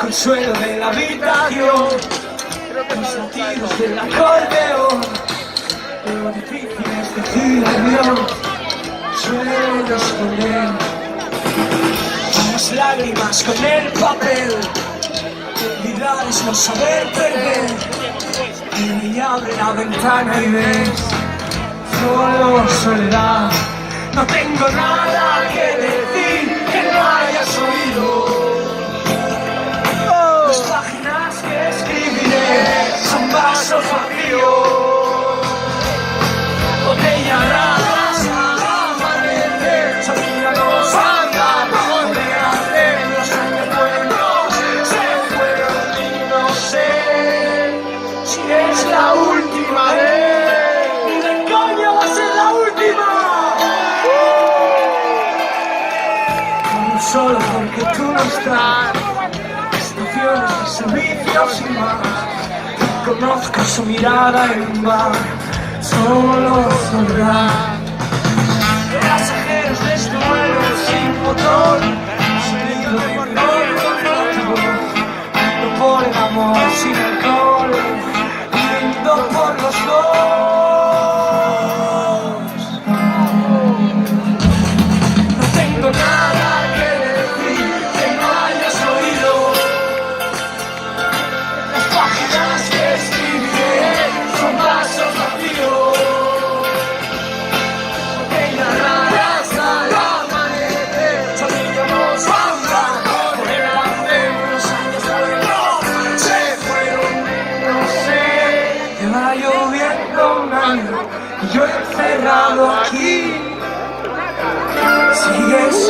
consuelo de la habitación, los latidos del acordeón, lo difícil es decir adiós. Suelo esconder las lágrimas con el papel. Olvidar es no saber perder. Y abre la ventana y ves solo soledad. No tengo nada que decir que no hayas oído. Las páginas que escribiré son vasos vacíos. Botelladas al amanecer, soñanos andan por delante. Los años buenos se fueron y no sé si es la última vez. Ni de coña va a ser la última. Solo porque tú no estás, estaciones de servicios y más. Conozco su mirada en un bar, solo soldar. Pasajeros de este vuelo sin motor, sonido de un motivo. No por el amor sin alcohol, brindo por los dos. No tengo nada yo encerrado aquí, sigues